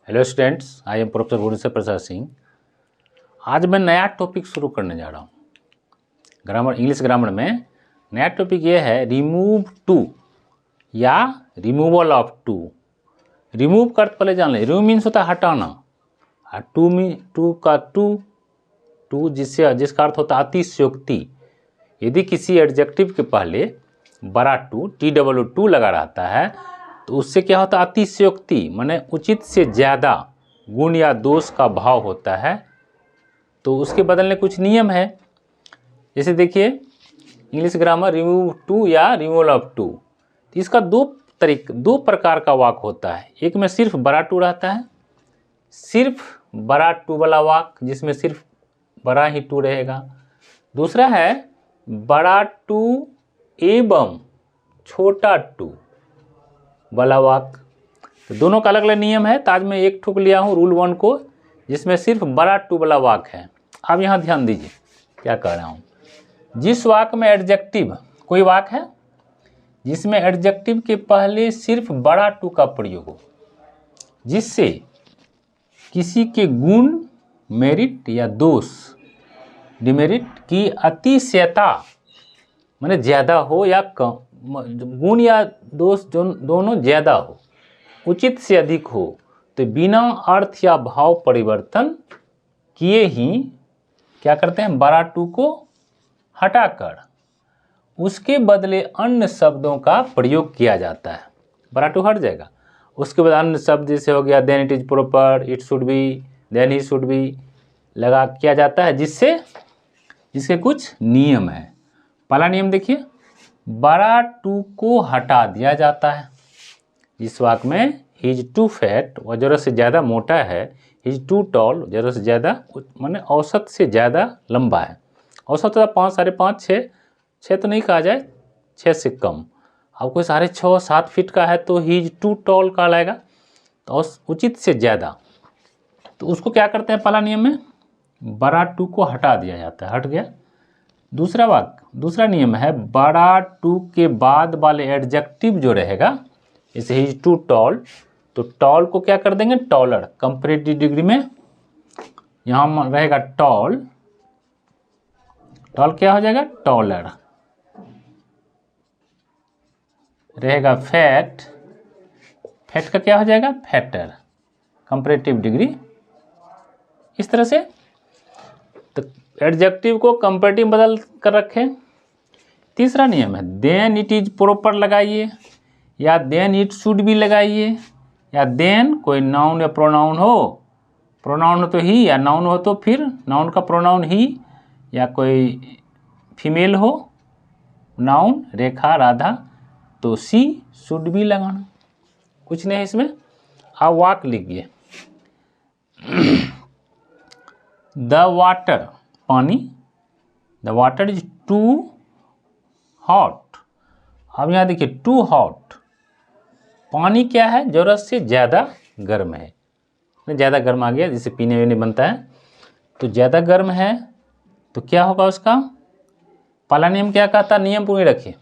Hello students, I am professor Bhuvneshwar Prasad Singh. आज मैं नया टॉपिक शुरू करने जा रहा हूँ ग्रामर, इंग्लिश ग्रामर में। नया टॉपिक ये है रिमूव टू या रिमूवल ऑफ टू। रिमूव का अर्थ पहले जान लें। रिमूव मीन्स होता है हटाना, और टू जिसका अर्थ होता है अतिशयोक्ति। यदि किसी एडजेक्टिव के पहले बड़ा टू लगा रहता है तो उससे क्या होता है अतिशयोक्ति, माने उचित से ज़्यादा गुण या दोष का भाव होता है। तो उसके बदलने कुछ नियम है। जैसे देखिए इंग्लिश ग्रामर रिमूव टू या रिमूवल ऑफ टू, तो इसका दो प्रकार का वाक होता है। एक में सिर्फ बड़ा टू रहता है, सिर्फ बड़ा टू वाला वाक जिसमें सिर्फ बड़ा ही टू रहेगा। दूसरा है बड़ा टू एवं छोटा टू वाला वाक। तो दोनों का अलग अलग नियम है। तो आज मैं एक ठुक लिया हूँ रूल 1 को, जिसमें सिर्फ बड़ा टू वाला वाक है। अब यहाँ ध्यान दीजिए क्या कह रहा हूँ। जिस वाक में एडजेक्टिव, कोई वाक है जिसमें एडजेक्टिव के पहले सिर्फ बड़ा टू का प्रयोग हो, जिससे किसी के गुण, मेरिट या दोष, डिमेरिट की अतिशयता माने ज़्यादा हो या कम, गुण या दोष दोनों ज़्यादा हो, उचित से अधिक हो, तो बिना अर्थ या भाव परिवर्तन किए ही क्या करते हैं, बड़ा टू को हटाकर उसके बदले अन्य शब्दों का प्रयोग किया जाता है। बड़ा टू हट जाएगा, उसके बाद अन्य शब्द जैसे हो गया then it is proper, it should be, then he should be लगा किया जाता है, जिससे इसके कुछ नियम है। पहला नियम देखिए, बड़ा टू को हटा दिया जाता है। इस वाक्य में ही इज टू फैट, वह ज़रूरत से ज़्यादा मोटा है। ही इज टू टॉल, ज़रूरत से ज़्यादा माने औसत से ज़्यादा लंबा है। औसत होता है 5, 5.5, 6 तो नहीं कहा जाए, 6 से कम। अब कोई 6.5, 7 फीट का है तो ही इज टू टॉल कहलाएगा, तो उचित से ज़्यादा। तो उसको क्या करते हैं, पहला नियम में बड़ा टू को हटा दिया जाता है, हट गया। दूसरा नियम है बड़ा टू के बाद वाले एडजेक्टिव जो रहेगा, जैसे ही इज टू टॉल, तो टॉल को क्या कर देंगे, टॉलर। कंपैरेटिव डिग्री में यहाँ रहेगा टॉल, टॉल क्या हो जाएगा, टॉलर। रहेगा फैट, फैट का क्या हो जाएगा, फैटर। कंपैरेटिव डिग्री इस तरह से। तो एडजेक्टिव को कंपैरेटिव बदल कर रखें। तीसरा नियम है देन इट इज प्रॉपर लगाइए, या देन इट शुड भी लगाइए, या देन कोई नाउन या प्रोनाउन हो, प्रोनाउन हो तो ही, या नाउन हो तो फिर नाउन का प्रोनाउन ही, या कोई फीमेल हो, नाउन रेखा राधा, तो सी शुड भी लगाना। कुछ नहीं है इसमें। आप वाक लिखिए, द वाटर पानी, the water is too hot. अब यहाँ देखिए टू हॉट, पानी क्या है, ज़रूरत से ज़्यादा गर्म है। ज़्यादा गर्म आ गया, जिससे पीने वीने बनता है, तो ज़्यादा गर्म है तो क्या होगा उसका। पहला नियम क्या कहता, नियम पूरी रखिए।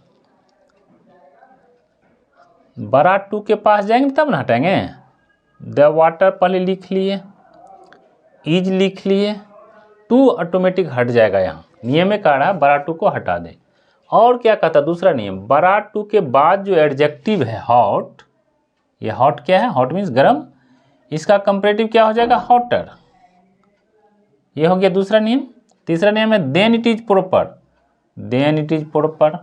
बड़ा टू के पास जाएंगे तब ना हटाएंगे। द वाटर पहले लिख लिए, इज लिख लिए, टू ऑटोमेटिक हट जाएगा। यहाँ नियम में कह रहा है बड़ा टू को हटा दे। और क्या कहता दूसरा नियम, बड़ा टू के बाद जो एडजेक्टिव है हॉट, ये हॉट क्या है, हॉट मीन्स गर्म, इसका कंपैरेटिव क्या हो जाएगा, हॉटर। ये हो गया दूसरा नियम। तीसरा नियम है then it is proper, then it is proper,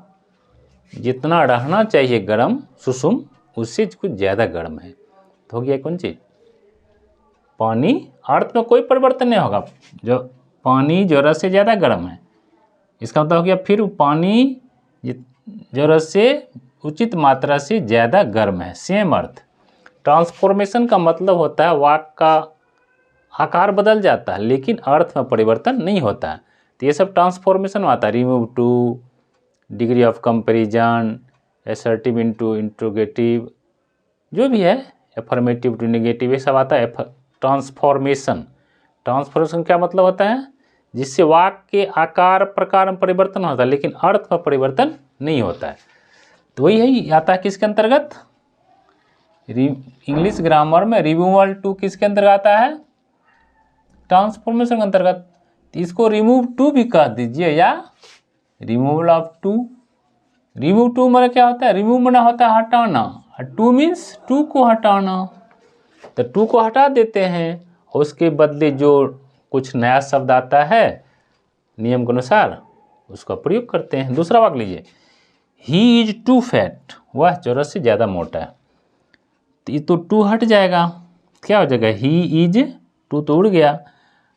जितना रहना चाहिए गर्म सुसुम, उससे कुछ ज़्यादा गर्म है। तो हो गया कौन चीज, पानी। अर्थ में कोई परिवर्तन नहीं होगा, जो पानी ज़रूरत से ज़्यादा गर्म है, इसका मतलब हो गया फिर पानी ज़रूरत से उचित मात्रा से ज़्यादा गर्म है, सेम अर्थ। ट्रांसफॉर्मेशन का मतलब होता है वाक का आकार बदल जाता है लेकिन अर्थ में परिवर्तन नहीं होता है। तो ये सब ट्रांसफॉर्मेशन में आता है। Remove too, degree of comparison, assertive into interrogative, जो भी है, एफर्मेटिव टू नेगेटिव, ये सब आता है। ट्रांसफॉर्मेशन, ट्रांसफॉर्मेशन क्या मतलब होता है, जिससे वाक्य के आकार प्रकार में परिवर्तन होता है लेकिन अर्थ में परिवर्तन नहीं होता है। तो वही है, आता है किसके अंतर्गत, इंग्लिश ग्रामर में रिमूवल टू किसके अंतर्गत आता है? ट्रांसफॉर्मेशन के अंतर्गत। इसको रिमूव टू भी कह दीजिए या removal of too. Remove too मतलब क्या होता है? रिमूव माना होता है हटाना, और टू मीन्स टू को हटाना। तो टू को हटा देते हैं और उसके बदले जो कुछ नया शब्द आता है नियम के अनुसार उसका प्रयोग करते हैं। दूसरा वाक्य लीजिए, ही इज टू फैट, वह जरूरत से ज़्यादा मोटा है। तो ये तो टू हट जाएगा, क्या हो जाएगा? ही इज, टू तो उड़ गया,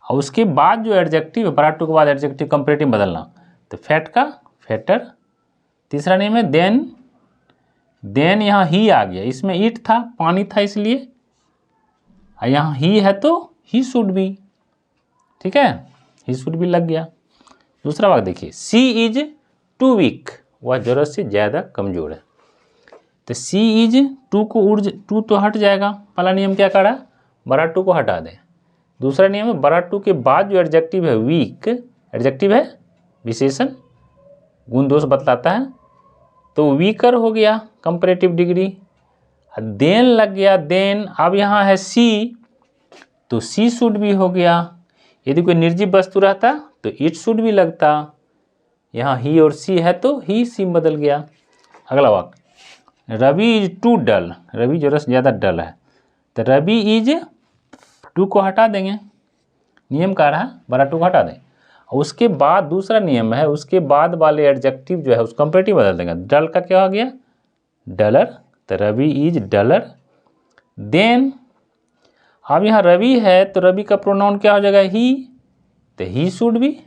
और उसके बाद जो एडजेक्टिव है, बड़ा टू के बाद एडजेक्टिव कंपैरेटिव बदलना, तो फैट का फैटर। तीसरा नियम है देन, देन यहाँ ही आ गया, इसमें ईट था, पानी था इसलिए, और यहाँ ही है तो ही शुड बी, ठीक है, ही शुड बी लग गया। दूसरा वाक्य देखिए, सी इज टू वीक, वह जरूरत से ज़्यादा कमजोर है। तो सी इज, टू को टू तो हट जाएगा। पहला नियम क्या करा? बड़ा टू को हटा दें। दूसरा नियम है बड़ा टू के बाद जो एडजेक्टिव है वीक, एडजेक्टिव है विशेषण, गुण दोष बतलाता है, तो वीकर हो गया कंपैरेटिव डिग्री। देन लग गया, देन अब यहाँ है सी, तो सी शुड भी हो गया। यदि कोई निर्जीव वस्तु रहता तो इट शुड भी लगता, यहाँ ही और सी है तो ही सी बदल गया। अगला वाक्य, रवि इज टू डल, रवि जरूरत से ज़्यादा डल है। तो रवि इज, टू को हटा देंगे, नियम का रहा बड़ा टू को हटा दें। और उसके बाद दूसरा नियम है, उसके बाद वाले एडजेक्टिव जो है उस कंपैरेटिव बदल देंगे। डल का क्या हो गया? डलर, तो रवि इज डलर। देन अब यहाँ रवि है तो रवि का प्रोनाउन क्या हो जाएगा? ही, तो ही शुड भी।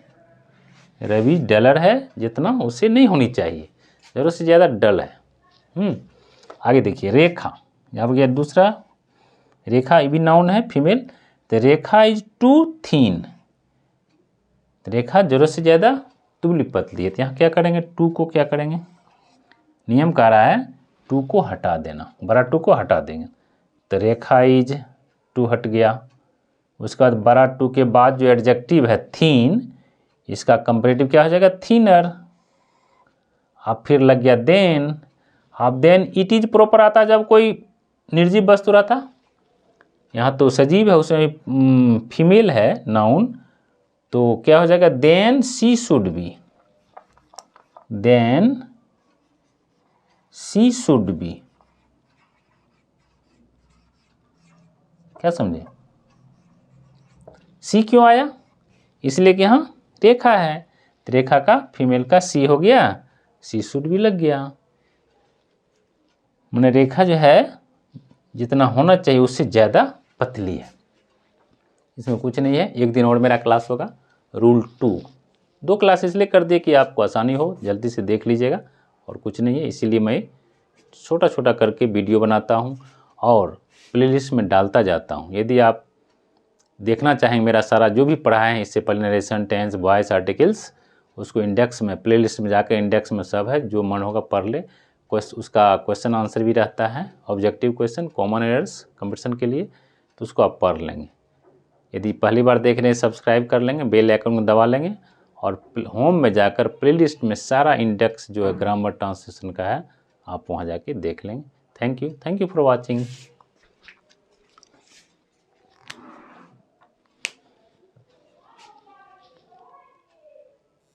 रवि डलर है जितना, उससे नहीं होनी चाहिए, जरूरत से ज़्यादा डल है। आगे देखिए, रेखा, यहाँ पर गया दूसरा, रेखा भी नाउन है फीमेल, तो रेखा इज टू थीन, रेखा जरूरत से ज़्यादा दुबली पतली है। तो यहाँ क्या करेंगे? टू को क्या करेंगे? नियम कह रहा है टू को हटा देना, बड़ा टू को हटा देंगे। तो रेखा इज, टू हट गया। उसके बाद बड़ा टू के बाद जो एडजेक्टिव है थीन, इसका कंपैरेटिव क्या हो जाएगा? थीनर। अब फिर लग गया देन। अब देन इट इज प्रॉपर आता जब कोई निर्जीव वस्तु रहता, यहाँ तो सजीव है, उसमें फीमेल है नाउन, तो क्या हो जाएगा? Then she should be, then she should be. क्या समझे? सी क्यों आया? इसलिए कि यहाँ रेखा है, तो रेखा का फीमेल का सी हो गया, सी शुड भी लग गया। मैंने रेखा जो है जितना होना चाहिए उससे ज़्यादा पतली है, इसमें कुछ नहीं है। एक दिन और मेरा क्लास होगा रूल 2, 2 क्लास इसलिए कर दिए कि आपको आसानी हो, जल्दी से देख लीजिएगा, और कुछ नहीं है। इसीलिए मैं छोटा छोटा करके वीडियो बनाता हूँ और प्लेलिस्ट में डालता जाता हूँ। यदि आप देखना चाहेंगे मेरा सारा जो भी पढ़ाए हैं इससे पहले, नरेशन, टेंस, वॉइस, आर्टिकल्स, उसको इंडेक्स में, प्लेलिस्ट में जाकर इंडेक्स में सब है, जो मन होगा पढ़ ले। उसका क्वेश्चन आंसर भी रहता है, objective question, common errors competition के लिए, तो उसको आप पढ़ लेंगे। यदि पहली बार देख रहे हैं सब्सक्राइब कर लेंगे, बेल आइकन को दबा लेंगे, और होम में जाकर प्लेलिस्ट में सारा इंडेक्स जो है ग्रामर ट्रांसलेशन का है, आप वहाँ जाके देख लेंगे। Thank you for watching.